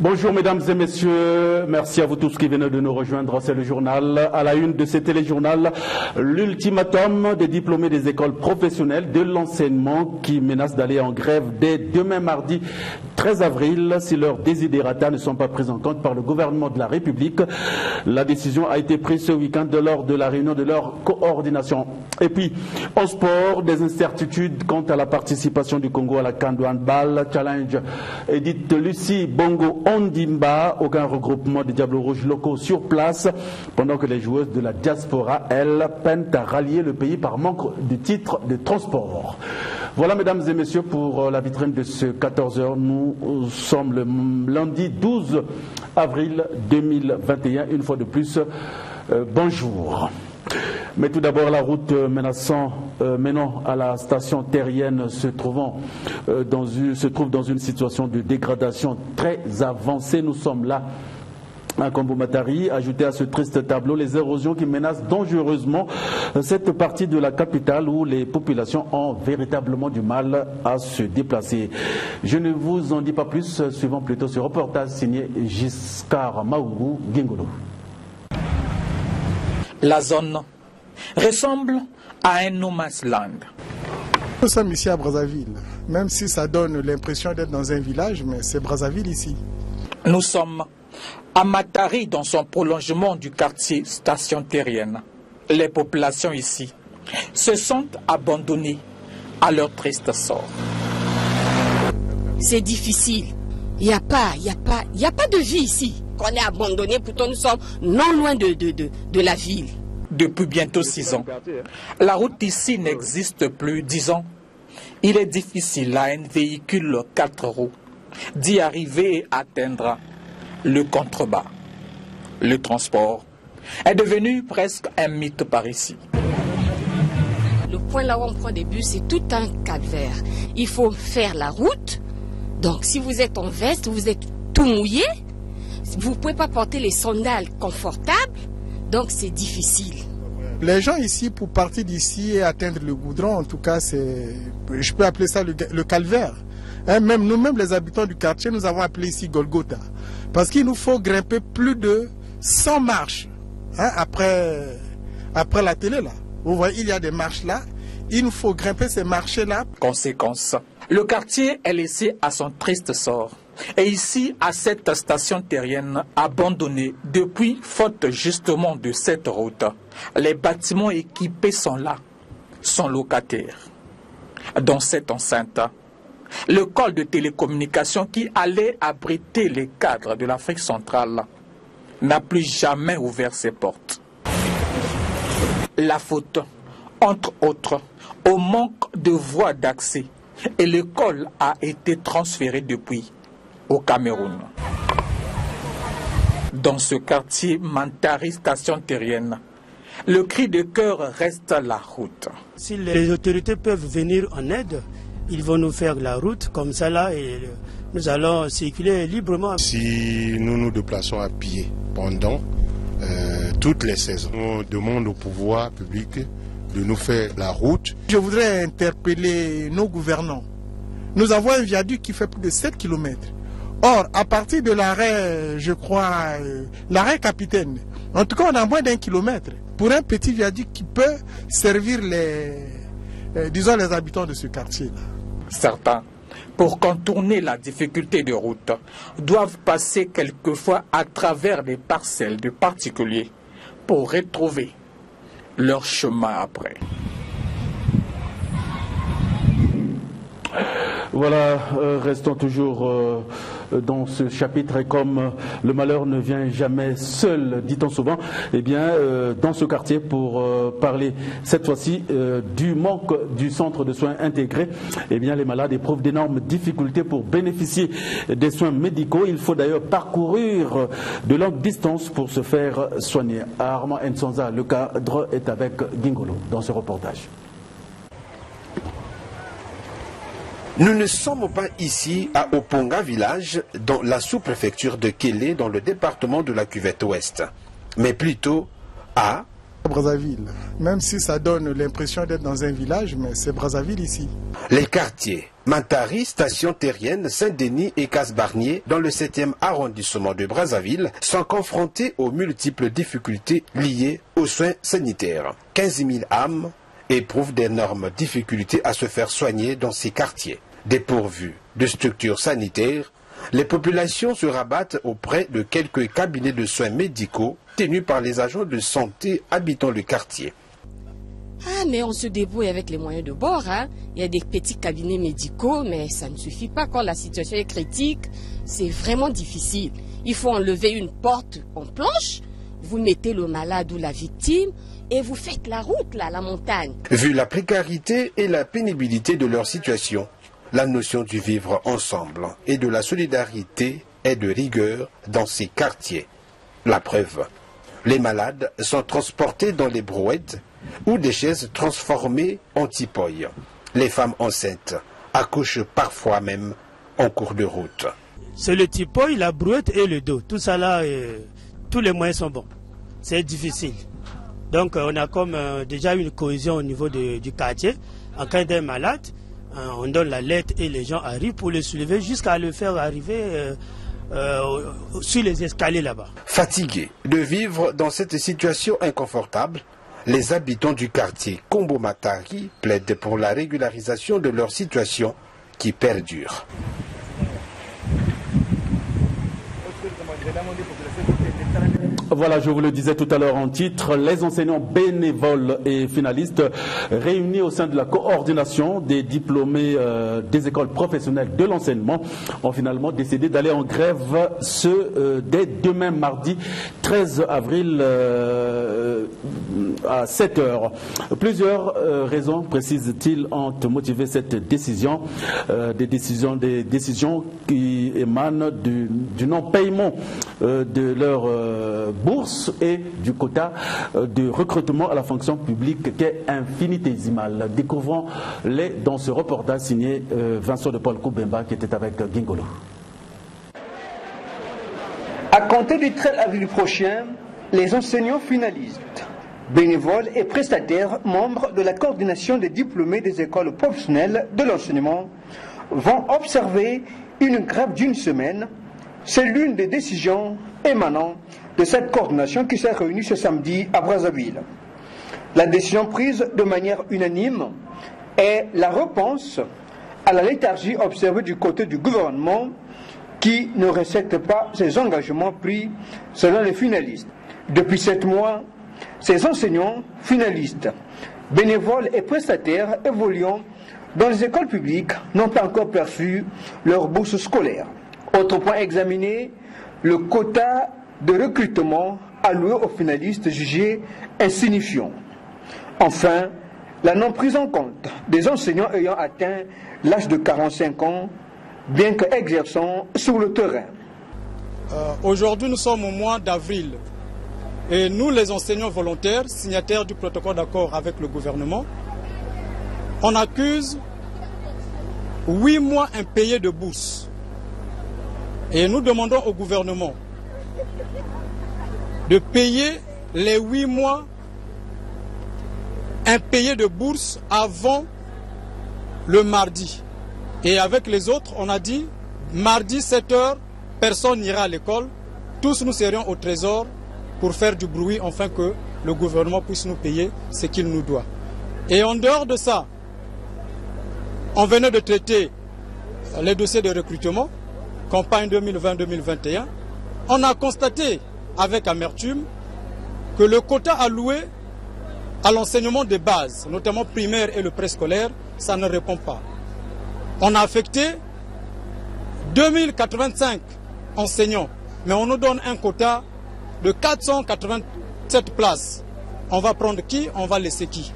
Bonjour mesdames et messieurs, merci à vous tous qui venez de nous rejoindre. C'est le journal. À la une de ce téléjournal, l'ultimatum des diplômés des écoles professionnelles de l'enseignement qui menacent d'aller en grève dès demain mardi 13 avril si leurs desiderata ne sont pas pris en compte par le gouvernement de la République. La décision a été prise ce week-end lors de la réunion de leur coordination. Et puis, en sport, des incertitudes quant à la participation du Congo à la CAN de handball. Challenge édite Lucie Bongo Ondimba, aucun regroupement des Diables Rouges locaux sur place, pendant que les joueuses de la diaspora, elles, peinent à rallier le pays par manque de titres de transport. Voilà mesdames et messieurs pour la vitrine de ce 14h. Nous sommes le lundi 12 avril 2021. Une fois de plus, bonjour. Mais tout d'abord, la route menant à la station terrienne se trouve dans une situation de dégradation très avancée. Nous sommes là à Kombo-Matari. Ajouté à ce triste tableau, les érosions qui menacent dangereusement cette partie de la capitale où les populations ont véritablement du mal à se déplacer. Je ne vous en dis pas plus, suivons plutôt ce reportage signé Giscard Maougou Gingolo. La zone ressemble à un no man's land. Nous sommes ici à Brazzaville, même si ça donne l'impression d'être dans un village, mais c'est Brazzaville ici. Nous sommes à Matari, dans son prolongement du quartier station terrienne. Les populations ici se sentent abandonnées à leur triste sort. C'est difficile. Il n'y a pas de vie ici. On est abandonné, pourtant nous sommes non loin de la ville. Depuis bientôt 6 ans, la route ici n'existe plus. 10 ans, il est difficile à un véhicule 4 roues d'y arriver et atteindre le contrebas. Le transport est devenu presque un mythe par ici. Le point là où on prend des bus, c'est tout un calvaire. Il faut faire la route. Donc si vous êtes en veste, vous êtes tout mouillé. Vous ne pouvez pas porter les sandales confortables. Donc c'est difficile. Les gens ici, pour partir d'ici et atteindre le goudron, en tout cas, je peux appeler ça le calvaire. Même nous-mêmes, les habitants du quartier, nous avons appelé ici Golgotha. Parce qu'il nous faut grimper plus de 100 marches après la télé. Là. Vous voyez, il y a des marches là. Il nous faut grimper ces marches-là. Conséquence, le quartier est laissé à son triste sort. Et ici, à cette station terrienne abandonnée depuis, faute justement de cette route, les bâtiments équipés sont là, sont locataires. Dans cette enceinte, le col de télécommunications qui allait abriter les cadres de l'Afrique centrale n'a plus jamais ouvert ses portes. La faute, entre autres, au manque de voies d'accès, et le col a été transféré depuis au Cameroun. Dans ce quartier Mantari, station terrienne, le cri de cœur reste la route. Si les autorités peuvent venir en aide, ils vont nous faire la route comme ça là et nous allons circuler librement. Si nous nous déplaçons à pied pendant toutes les saisons, on demande au pouvoir public de nous faire la route. Je voudrais interpeller nos gouvernants. Nous avons un viaduc qui fait plus de 7 km. Or, à partir de l'arrêt, je crois, l'arrêt Capitaine, en tout cas, on a moins d'1 kilomètre pour un petit viaduc qui peut servir les habitants de ce quartier-là. Certains, pour contourner la difficulté de route, doivent passer quelquefois à travers des parcelles de particuliers pour retrouver leur chemin après. Voilà, restons toujours dans ce chapitre et comme le malheur ne vient jamais seul, dit-on souvent, eh bien, dans ce quartier pour parler cette fois-ci du manque du centre de soins intégrés, eh bien, les malades éprouvent d'énormes difficultés pour bénéficier des soins médicaux. Il faut d'ailleurs parcourir de longues distances pour se faire soigner. Armand Nsonza, le cadre, est avec Gingolo dans ce reportage. Nous ne sommes pas ici à Oponga village, dans la sous-préfecture de Kélé, dans le département de la Cuvette Ouest, mais plutôt à Brazzaville. Même si ça donne l'impression d'être dans un village, mais c'est Brazzaville ici. Les quartiers Matari, station terrienne, Saint-Denis et Casse-Barnier, dans le 7e arrondissement de Brazzaville, sont confrontés aux multiples difficultés liées aux soins sanitaires. 15 000 âmes éprouvent d'énormes difficultés à se faire soigner dans ces quartiers. Dépourvus de structures sanitaires, les populations se rabattent auprès de quelques cabinets de soins médicaux tenus par les agents de santé habitant le quartier. Ah, mais on se débrouille avec les moyens de bord, hein. Il y a des petits cabinets médicaux, mais ça ne suffit pas quand la situation est critique. C'est vraiment difficile. Il faut enlever une porte en planche, vous mettez le malade ou la victime et vous faites la route, là, la montagne. Vu la précarité et la pénibilité de leur situation, la notion du vivre ensemble et de la solidarité est de rigueur dans ces quartiers. La preuve, les malades sont transportés dans les brouettes ou des chaises transformées en tipoy. Les femmes enceintes accouchent parfois même en cours de route. C'est le tipoy, la brouette et le dos. Tout ça là, tous les moyens sont bons. C'est difficile. Donc on a comme déjà une cohésion au niveau du quartier. En cas d'un malade, on donne la lettre et les gens arrivent pour le soulever jusqu'à le faire arriver sur les escaliers là-bas. Fatigués de vivre dans cette situation inconfortable, les habitants du quartier Kombo Matari plaident pour la régularisation de leur situation qui perdure. Voilà, je vous le disais tout à l'heure en titre, les enseignants bénévoles et finalistes réunis au sein de la coordination des diplômés des écoles professionnelles de l'enseignement ont finalement décidé d'aller en grève dès demain mardi 13 avril à 7 h. Plusieurs raisons, précise-t-il, ont motivé cette décision, des décisions qui émanent du non-paiement de leur bourse et du quota de recrutement à la fonction publique qui est infinitésimal. Découvrons-les dans ce reportage signé Vincent de Paul Koubemba qui était avec Gingolo. À compter du 13 avril prochain, les enseignants finalistes, bénévoles et prestataires membres de la coordination des diplômés des écoles professionnelles de l'enseignement vont observer une grève d'une semaine. C'est l'une des décisions émanant de cette coordination qui s'est réunie ce samedi à Brazzaville. La décision prise de manière unanime est la réponse à la léthargie observée du côté du gouvernement qui ne respecte pas ses engagements pris selon les finalistes. Depuis 7 mois, ces enseignants finalistes, bénévoles et prestataires évoluant dans les écoles publiques n'ont pas encore perçu leur bourse scolaire. Autre point examiné, le quota de recrutement alloué aux finalistes jugés insignifiant. Enfin, la non prise en compte des enseignants ayant atteint l'âge de 45 ans, bien qu'exerçant sur le terrain. Aujourd'hui, nous sommes au mois d'avril et nous, les enseignants volontaires, signataires du protocole d'accord avec le gouvernement, on accuse 8 mois impayés de bourse. Et nous demandons au gouvernement de payer les 8 mois impayés de bourse avant le mardi. Et avec les autres, on a dit, mardi 7 h, personne n'ira à l'école. Tous nous serions au trésor pour faire du bruit, afin que le gouvernement puisse nous payer ce qu'il nous doit. Et en dehors de ça, on venait de traiter les dossiers de recrutement, campagne 2020-2021. On a constaté avec amertume que le quota alloué à l'enseignement de base, notamment primaire et le préscolaire, ça ne répond pas. On a affecté 2085 enseignants, mais on nous donne un quota de 487 places. On va prendre qui? On va laisser qui?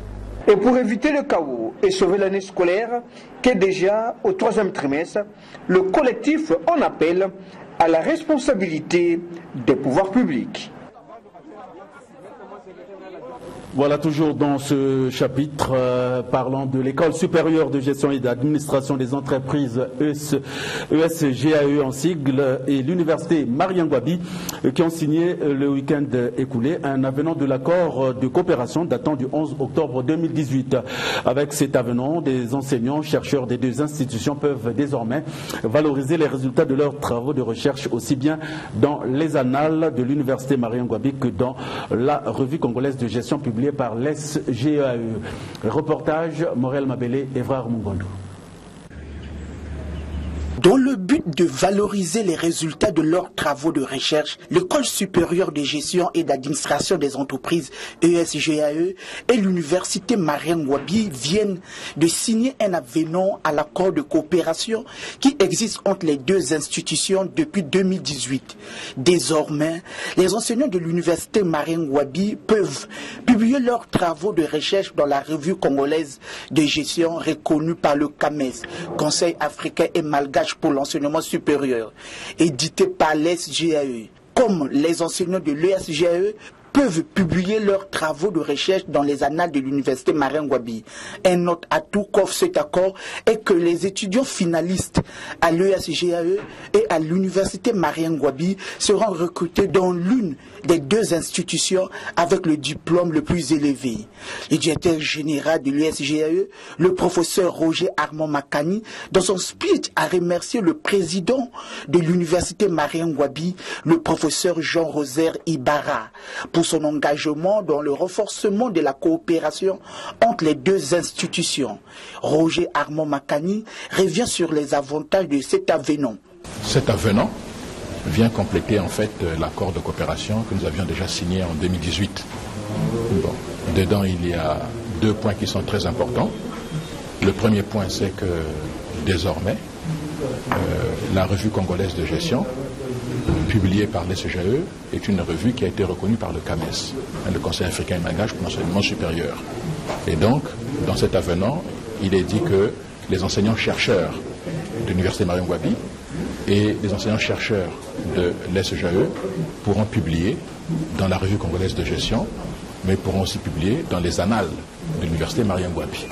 Et pour éviter le chaos et sauver l'année scolaire, qui est déjà au 3e trimestre, le collectif en appelle à la responsabilité des pouvoirs publics. Voilà, toujours dans ce chapitre, parlant de l'école supérieure de gestion et d'administration des entreprises ESGAE en sigle et l'université Mariangwabi qui ont signé le week-end écoulé un avenant de l'accord de coopération datant du 11 octobre 2018. Avec cet avenant, des enseignants, chercheurs des deux institutions peuvent désormais valoriser les résultats de leurs travaux de recherche aussi bien dans les annales de l'université Mariangwabi que dans la revue congolaise de gestion publiée par l'ESGAE. Reportage Morel Mabélé, Evrard Mungondo. Dans le but de valoriser les résultats de leurs travaux de recherche, l'École supérieure de gestion et d'administration des entreprises ESGAE et l'université Mariangwabi viennent de signer un avenant à l'accord de coopération qui existe entre les deux institutions depuis 2018. Désormais, les enseignants de l'université Mariangwabi peuvent publier leurs travaux de recherche dans la revue congolaise de gestion reconnue par le CAMES, Conseil africain et malgache pour l'enseignement supérieur, édité par l'ESGAE. Comme les enseignants de l'ESGAE peuvent publier leurs travaux de recherche dans les annales de l'université Mariangwabi. Un autre atout qu'offre cet accord est que les étudiants finalistes à l'ESGAE et à l'université Mariangwabi seront recrutés dans l'une des deux institutions avec le diplôme le plus élevé. Le directeur général de l'ESGAE, le professeur Roger Armand Makani, dans son speech a remercié le président de l'université Mariangwabi, le professeur Jean-Rosaire Ibarra, pour son engagement dans le renforcement de la coopération entre les deux institutions. Roger Armand Makani revient sur les avantages de cet avenant. Cet avenant vient compléter en fait l'accord de coopération que nous avions déjà signé en 2018. Bon, dedans il y a deux points qui sont très importants. Le premier point, c'est que désormais la revue congolaise de gestion publiée par l'ESGAE est une revue qui a été reconnue par le CAMES, le Conseil africain et malgache pour l'enseignement supérieur. Et donc, dans cet avenant, il est dit que les enseignants-chercheurs de l'université Mariangwabi et les enseignants-chercheurs de l'ESGAE pourront publier dans la revue congolaise de gestion, mais pourront aussi publier dans les annales de l'université Mariangwabi.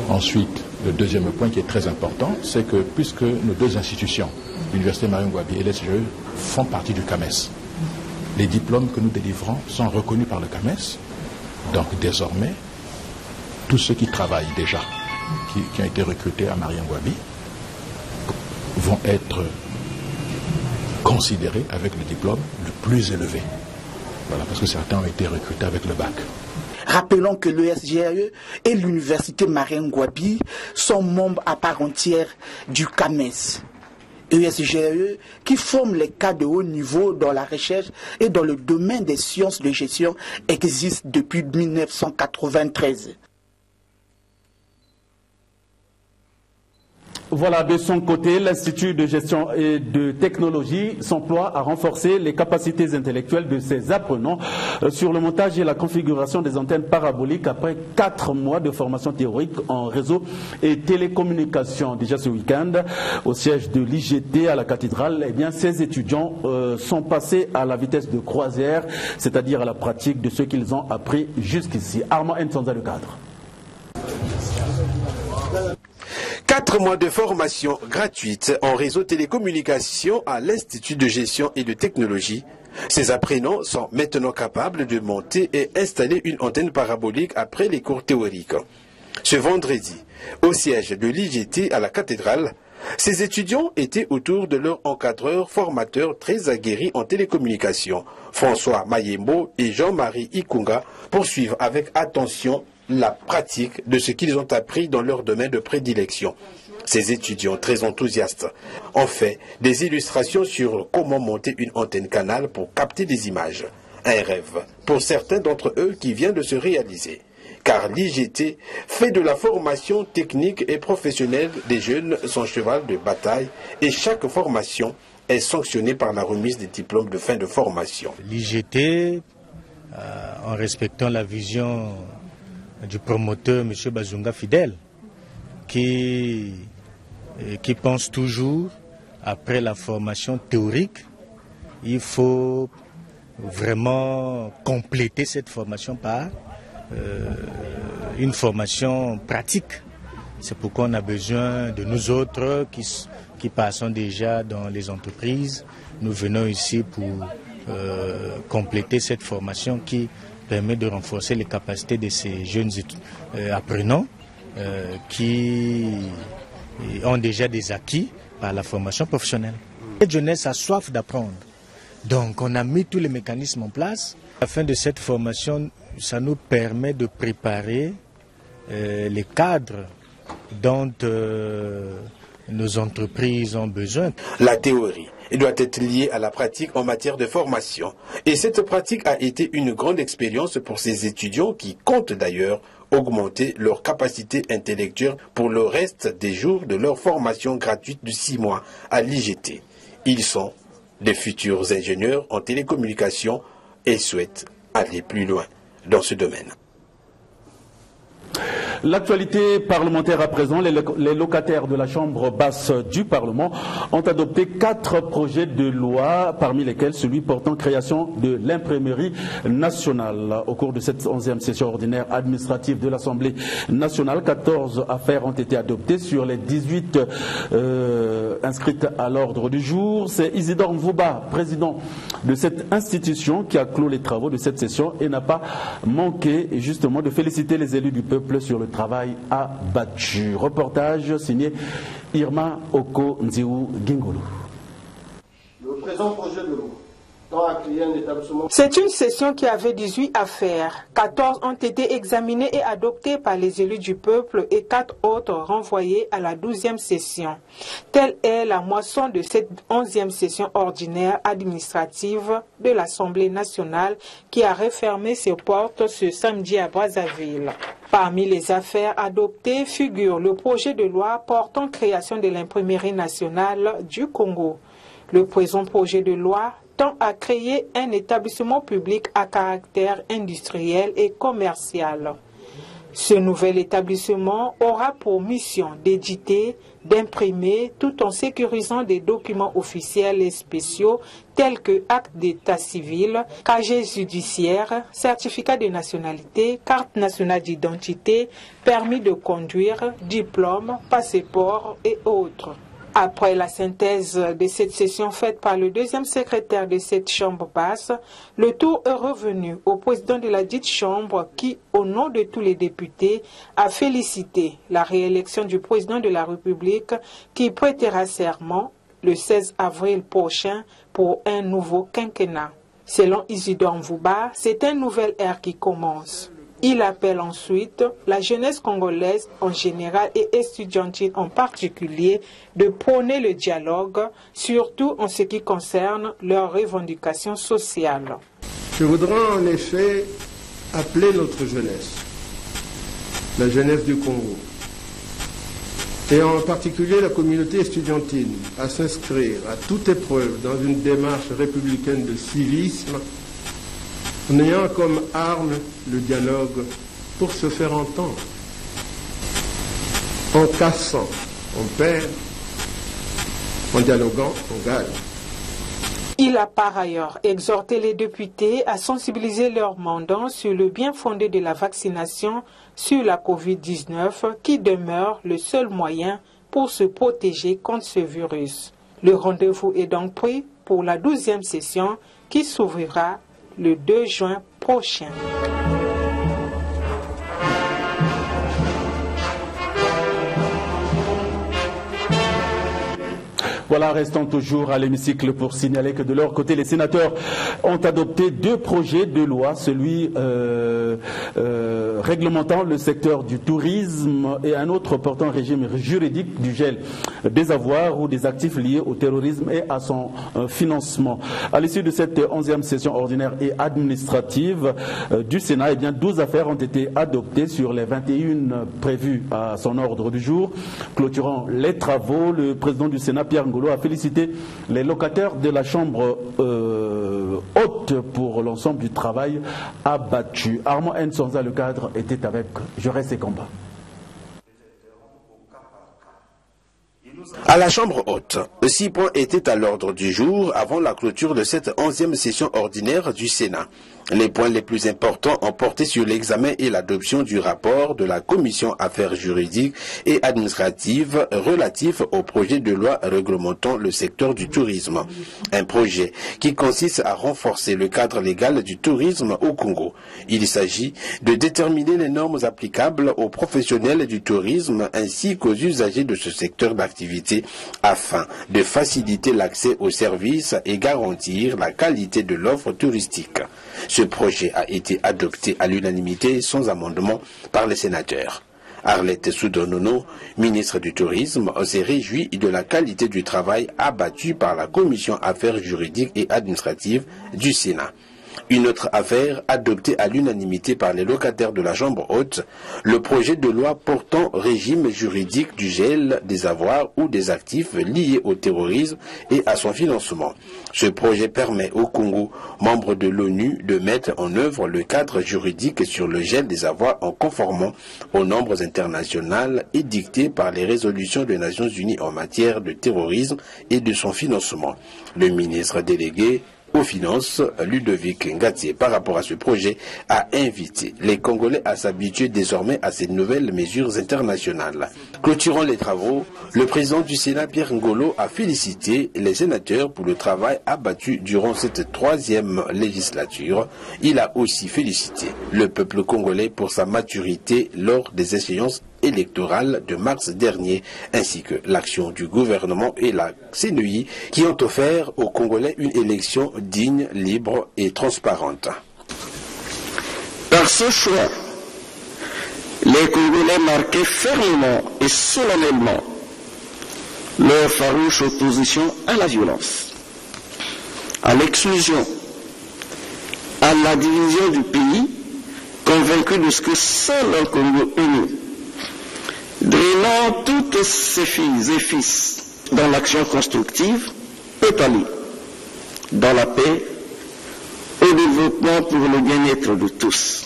Ensuite, le deuxième point qui est très important, c'est que puisque nos deux institutions, l'université Mariangwabi et l'ESGAE, font partie du CAMES, les diplômes que nous délivrons sont reconnus par le CAMES. Donc désormais, tous ceux qui travaillent déjà, qui ont été recrutés à Mariangwabi, vont être considérés avec le diplôme le plus élevé. Voilà, parce que certains ont été recrutés avec le bac. Rappelons que l'ESGAE et l'université Mariangwabi sont membres à part entière du CAMES. ESGAE qui forme les cas de haut niveau dans la recherche et dans le domaine des sciences de gestion existe depuis 1993. Voilà, de son côté, l'Institut de gestion et de technologie s'emploie à renforcer les capacités intellectuelles de ses apprenants sur le montage et la configuration des antennes paraboliques après 4 mois de formation théorique en réseau et télécommunications. Déjà ce week-end, au siège de l'IGT à la cathédrale, eh bien, ces étudiants sont passés à la vitesse de croisière, c'est-à-dire à la pratique de ce qu'ils ont appris jusqu'ici. Armand Nsanza, le cadre. 4 mois de formation gratuite en réseau télécommunication à l'Institut de gestion et de technologie. Ces apprenants sont maintenant capables de monter et installer une antenne parabolique après les cours théoriques. Ce vendredi, au siège de l'IGT à la cathédrale, ces étudiants étaient autour de leur encadreur formateur très aguerri en télécommunication, François Mayembo et Jean-Marie Ikunga, pour suivre avec attention la pratique de ce qu'ils ont appris dans leur domaine de prédilection. Ces étudiants très enthousiastes ont fait des illustrations sur comment monter une antenne canal pour capter des images. Un rêve pour certains d'entre eux qui vient de se réaliser. Car l'IGT fait de la formation technique et professionnelle des jeunes son cheval de bataille et chaque formation est sanctionnée par la remise des diplômes de fin de formation. L'IGT, en respectant la vision du promoteur M. Bazunga Fidèle, qui pense toujours, après la formation théorique, il faut vraiment compléter cette formation par une formation pratique. C'est pourquoi on a besoin de nous autres qui passons déjà dans les entreprises. Nous venons ici pour compléter cette formation qui permet de renforcer les capacités de ces jeunes apprenants qui ont déjà des acquis par la formation professionnelle. Cette jeunesse a soif d'apprendre. Donc on a mis tous les mécanismes en place. À la fin de cette formation, ça nous permet de préparer les cadres dont nos entreprises ont besoin. La théorie doit être liée à la pratique en matière de formation. Et cette pratique a été une grande expérience pour ces étudiants qui comptent d'ailleurs augmenter leur capacité intellectuelle pour le reste des jours de leur formation gratuite de 6 mois à l'IGT. Ils sont des futurs ingénieurs en télécommunications et souhaitent aller plus loin dans ce domaine. L'actualité parlementaire à présent, les locataires de la Chambre basse du Parlement ont adopté 4 projets de loi, parmi lesquels celui portant création de l'imprimerie nationale. Au cours de cette 11e session ordinaire administrative de l'Assemblée nationale, 14 affaires ont été adoptées sur les 18 inscrites à l'ordre du jour. C'est Isidore Mvouba, président de cette institution, qui a clos les travaux de cette session et n'a pas manqué justement de féliciter les élus du peuple sur le travail abattu. Reportage signé Irma Oko Nziou Gingolo. Le présent projet de loi tend à créer un établissement. C'est une session qui avait 18 affaires. 14 ont été examinées et adoptées par les élus du peuple et 4 autres renvoyées à la 12e session. Telle est la moisson de cette 11e session ordinaire administrative de l'Assemblée nationale qui a refermé ses portes ce samedi à Brazzaville. Parmi les affaires adoptées figure le projet de loi portant création de l'imprimerie nationale du Congo. Le présent projet de loi tend à créer un établissement public à caractère industriel et commercial. Ce nouvel établissement aura pour mission d'éditer, d'imprimer, tout en sécurisant des documents officiels et spéciaux tels que actes d'état civil, casier judiciaire, certificat de nationalité, carte nationale d'identité, permis de conduire, diplôme, passeport et autres. Après la synthèse de cette session faite par le deuxième secrétaire de cette chambre basse, le tour est revenu au président de la dite chambre qui, au nom de tous les députés, a félicité la réélection du président de la République qui prêtera serment le 16 avril prochain pour un nouveau quinquennat. Selon Isidore Mvouba, c'est un nouvel ère qui commence. Il appelle ensuite la jeunesse congolaise en général et estudiantine en particulier de prôner le dialogue, surtout en ce qui concerne leurs revendications sociales. Je voudrais en effet appeler notre jeunesse, la jeunesse du Congo, et en particulier la communauté estudiantine, à s'inscrire à toute épreuve dans une démarche républicaine de civisme, en ayant comme arme le dialogue pour se faire entendre. En cassant, on perd. En dialoguant, on gagne. Il a par ailleurs exhorté les députés à sensibiliser leurs mandants sur le bien fondé de la vaccination sur la Covid-19 qui demeure le seul moyen pour se protéger contre ce virus. Le rendez-vous est donc pris pour la 12e session qui s'ouvrira le 2 juin prochain. Voilà, restons toujours à l'hémicycle pour signaler que de leur côté, les sénateurs ont adopté 2 projets de loi, celui réglementant le secteur du tourisme et un autre portant régime juridique du gel des avoirs ou des actifs liés au terrorisme et à son financement. À l'issue de cette 11e session ordinaire et administrative du Sénat, eh bien, 12 affaires ont été adoptées sur les 21 prévues à son ordre du jour. Clôturant les travaux, le président du Sénat, Pierre Ngolo, a félicité les locataires de la Chambre haute pour l'ensemble du travail abattu. Armand Nsonza, le cadre, était avec Jaurès et Combat. À la Chambre haute, 6 points étaient à l'ordre du jour avant la clôture de cette 11e session ordinaire du Sénat. Les points les plus importants ont porté sur l'examen et l'adoption du rapport de la Commission Affaires juridiques et administratives relatif au projet de loi réglementant le secteur du tourisme. Un projet qui consiste à renforcer le cadre légal du tourisme au Congo. Il s'agit de déterminer les normes applicables aux professionnels du tourisme ainsi qu'aux usagers de ce secteur d'activité afin de faciliter l'accès aux services et garantir la qualité de l'offre touristique. Ce projet a été adopté à l'unanimité sans amendement par les sénateurs. Arlette Soudonono, ministre du Tourisme, s'est réjouie de la qualité du travail abattu par la Commission Affaires juridiques et administratives du Sénat. Une autre affaire adoptée à l'unanimité par les locataires de la Chambre haute, le projet de loi portant régime juridique du gel des avoirs ou des actifs liés au terrorisme et à son financement. Ce projet permet au Congo, membre de l'ONU, de mettre en œuvre le cadre juridique sur le gel des avoirs en conformant aux normes internationales édictées par les résolutions des Nations Unies en matière de terrorisme et de son financement. Le ministre délégué aux Finances, Ludovic Ngatié, par rapport à ce projet, a invité les Congolais à s'habituer désormais à ces nouvelles mesures internationales. Clôturant les travaux, le président du Sénat, Pierre Ngolo, a félicité les sénateurs pour le travail abattu durant cette troisième législature. Il a aussi félicité le peuple congolais pour sa maturité lors des échéances électorale de mars dernier, ainsi que l'action du gouvernement et la CNUI qui ont offert aux Congolais une élection digne, libre et transparente. Par ce choix, les Congolais marquaient fermement et solennellement leur farouche opposition à la violence, à l'exclusion, à la division du pays, convaincus de ce que seul un Congo uni, drainant toutes ses filles et fils dans l'action constructive, peut aller dans la paix, au développement pour le bien-être de tous.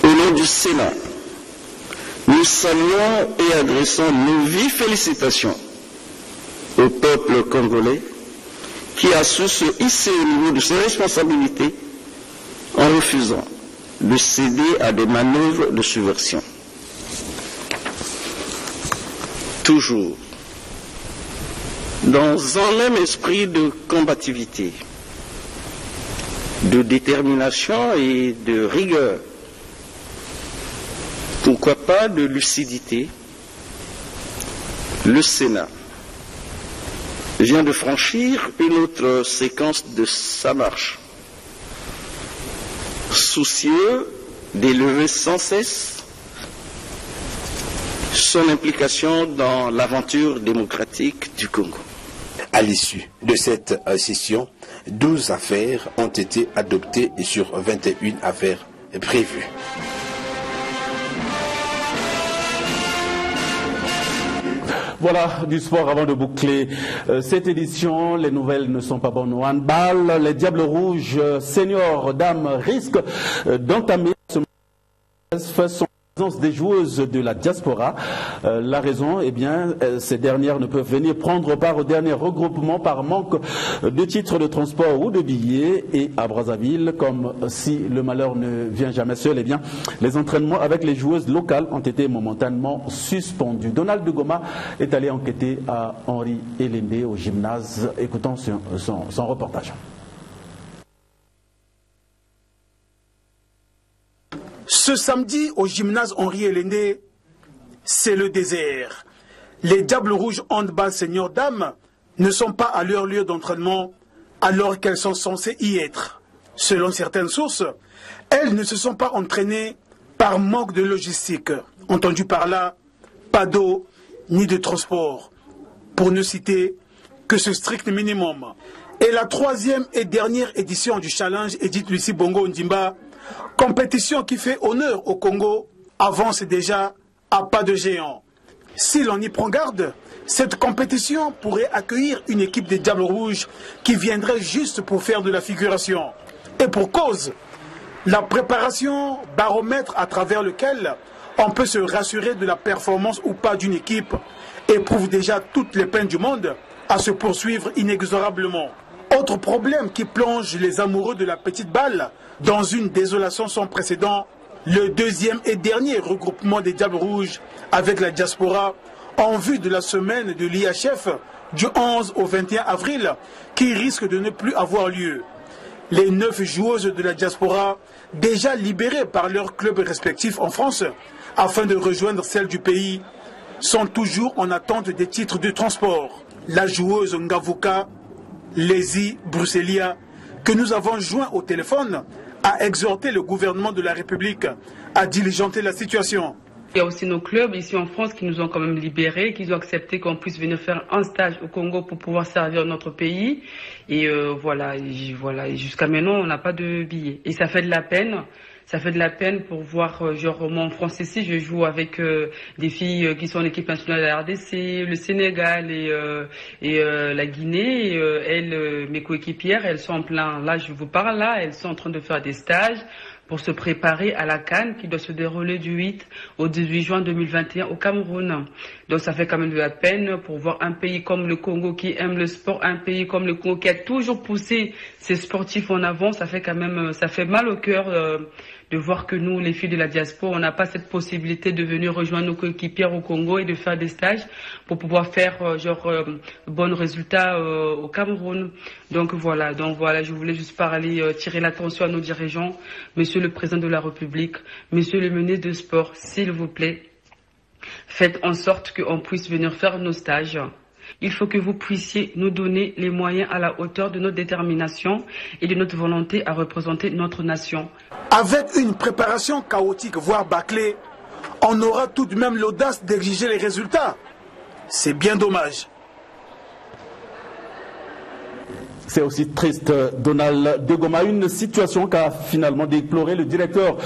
Au nom du Sénat, nous saluons et adressons nos vives félicitations au peuple congolais qui a su se hisser au niveau de ses responsabilités en refusant de céder à des manœuvres de subversion. Toujours dans un même esprit de combativité, de détermination et de rigueur, pourquoi pas de lucidité, le Sénat vient de franchir une autre séquence de sa marche, soucieux d'élever sans cesse son implication dans l'aventure démocratique du Congo. À l'issue de cette session, 12 affaires ont été adoptées sur 21 affaires prévues. Voilà du sport avant de boucler cette édition. Les nouvelles ne sont pas bonnes au handball. Les Diables Rouges seniors dames risquent d'entamer ce match des joueuses de la diaspora. La raison, eh bien, ces dernières ne peuvent venir prendre part au dernier regroupement par manque de titres de transport ou de billets. Et à Brazzaville, comme si le malheur ne vient jamais seul, eh bien, les entraînements avec les joueuses locales ont été momentanément suspendus. Donald de Goma est allé enquêter à Henri Elende au gymnase. Écoutons son reportage. Ce samedi, au gymnase Henri Elende, c'est le désert. Les Diables Rouges handball senior dames ne sont pas à leur lieu d'entraînement alors qu'elles sont censées y être. Selon certaines sources, elles ne se sont pas entraînées par manque de logistique. Entendu par là, pas d'eau ni de transport, pour ne citer que ce strict minimum. Et la troisième et dernière édition du challenge Edith Lucie Bongo Ndimba, compétition qui fait honneur au Congo, avance déjà à pas de géant. Si l'on y prend garde, cette compétition pourrait accueillir une équipe des Diables Rouges qui viendrait juste pour faire de la figuration. Et pour cause, la préparation baromètre à travers lequel on peut se rassurer de la performance ou pas d'une équipe éprouve déjà toutes les peines du monde à se poursuivre inexorablement. Autre problème qui plonge les amoureux de la petite balle dans une désolation sans précédent, le deuxième et dernier regroupement des Diables Rouges avec la diaspora en vue de la semaine de l'IHF du 11 au 21 avril qui risque de ne plus avoir lieu. Les 9 joueuses de la diaspora, déjà libérées par leurs clubs respectifs en France afin de rejoindre celles du pays, sont toujours en attente des titres de transport. La joueuse Ngavuka, Lézy Bruxellia, que nous avons joint au téléphone, a exhorté le gouvernement de la République à diligenter la situation. Il y a aussi nos clubs ici en France qui nous ont quand même libérés, qui ont accepté qu'on puisse venir faire un stage au Congo pour pouvoir servir notre pays. Et voilà, jusqu'à maintenant, on n'a pas de billets. Et ça fait de la peine. Ça fait de la peine pour voir, genre moi en France ici, je joue avec des filles qui sont en équipe nationale de la RDC, le Sénégal et la Guinée. Et mes coéquipières, elles sont en plein, là je vous parle là, elles sont en train de faire des stages pour se préparer à la CAN qui doit se dérouler du 8 au 18 juin 2021 au Cameroun. Donc ça fait quand même de la peine pour voir un pays comme le Congo qui aime le sport, un pays comme le Congo qui a toujours poussé ses sportifs en avant. Ça fait quand même, ça fait mal au cœur de voir que nous, les filles de la diaspora, on n'a pas cette possibilité de venir rejoindre nos coéquipières au Congo et de faire des stages pour pouvoir faire bons résultats au Cameroun. Donc voilà, je voulais juste parler, tirer l'attention à nos dirigeants, Monsieur le Président de la République, Monsieur le ministre de Sport, s'il vous plaît, faites en sorte qu'on puisse venir faire nos stages. Il faut que vous puissiez nous donner les moyens à la hauteur de notre détermination et de notre volonté à représenter notre nation. Avec une préparation chaotique, voire bâclée, on aura tout de même l'audace d'exiger les résultats. C'est bien dommage. C'est aussi triste, Donald de Goma, une situation qu'a finalement déploré le directeur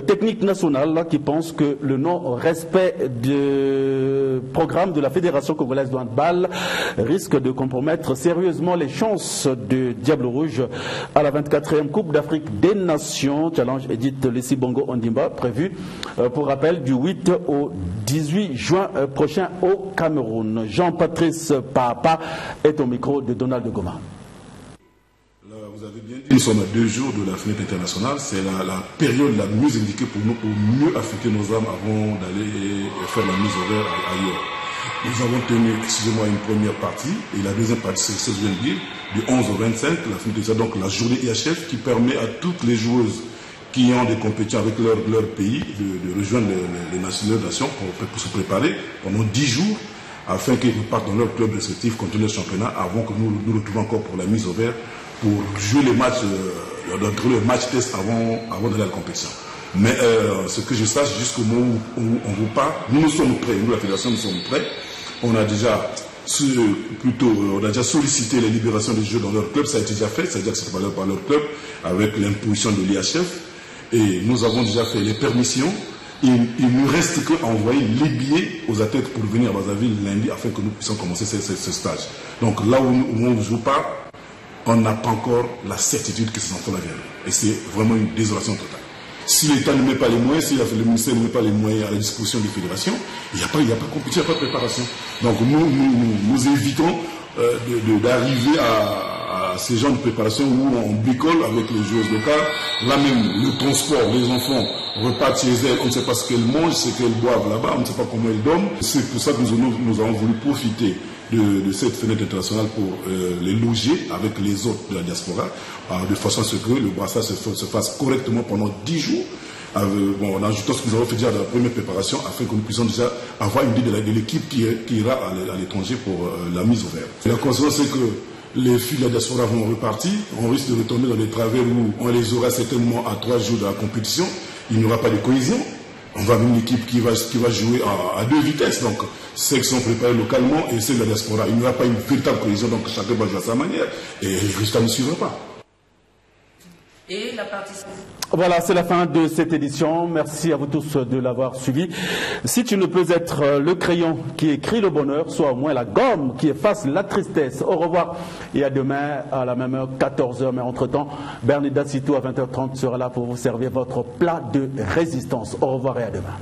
technique national qui pense que le non-respect du programme de la Fédération congolaise de handball risque de compromettre sérieusement les chances de Diable Rouge à la 24e Coupe d'Afrique des Nations, challenge Edith Lessi Bongo Ondimba, prévu pour rappel du 8 au 18 juin prochain au Cameroun. Jean-Patrice Papa est au micro de Donald de Goma. Vous avez bien dit, nous sommes à 2 jours de la fenêtre internationale. C'est la période la mieux indiquée pour nous, pour mieux affecter nos âmes avant d'aller faire la mise au vert ailleurs. Nous avons tenu, excusez-moi, une première partie, et la deuxième partie, c'est ce que je viens de dire, du 11 au 25, la fenêtre internationale, donc la journée IHF, qui permet à toutes les joueuses qui ont des compétitions avec leur pays de rejoindre les nations pour se préparer pendant 10 jours, afin qu'ils repartent dans leur club respectif contre le championnat, avant que nous nous retrouvions encore pour la mise au vert, pour jouer les matchs, le match test avant d'aller à la compétition. Mais ce que je sache, jusqu'au moment où on vous parle, nous sommes prêts, nous la fédération, nous sommes prêts. On a déjà sollicité les libérations des jeux dans leur club, ça a été déjà fait, c'est-à-dire que c'est par leur club, avec l'imposition de l'IHF, et nous avons déjà fait les permissions. Il ne reste qu'à envoyer les billets aux athlètes pour venir à Brazzaville lundi afin que nous puissions commencer ce stage. Donc là où on ne joue pas, on n'a pas encore la certitude que ces enfants-là viennent. Et c'est vraiment une désolation totale. Si l'État ne met pas les moyens, si le ministère ne met pas les moyens à la disposition des fédérations, il n'y a pas de compétition, il n'y a pas de préparation. Donc nous évitons d'arriver à ces genres de préparation où on bricole avec les joueuses locales. Là même, le transport, les enfants repartent chez elles, on ne sait pas ce qu'elles mangent, ce qu'elles boivent là-bas, on ne sait pas comment elles dorment. C'est pour ça que nous avons voulu profiter de cette fenêtre internationale pour les loger avec les autres de la diaspora, de façon à ce que le brassage se fasse correctement pendant 10 jours, en ajoutant ce que nous avons fait déjà dans la première préparation, afin que nous puissions déjà avoir une idée de l'équipe qui ira à l'étranger pour la mise au vert. Et la conséquence, c'est que les filles de la diaspora vont repartir, on risque de retomber dans des travers où on les aura certainement à 3 jours de la compétition, il n'y aura pas de cohésion. On va avoir une équipe qui va jouer à 2 vitesses, donc ceux qui sont préparés localement et ceux de la diaspora. Il n'y aura pas une véritable cohésion, donc chacun va jouer à sa manière et le résultat ne suivra pas. Et la participation. Voilà, c'est la fin de cette édition. Merci à vous tous de l'avoir suivi. Si tu ne peux être le crayon qui écrit le bonheur, soit au moins la gomme qui efface la tristesse. Au revoir et à demain à la même heure, 14h. Mais entre-temps, Bernida Sito à 20h30 sera là pour vous servir votre plat de résistance. Au revoir et à demain.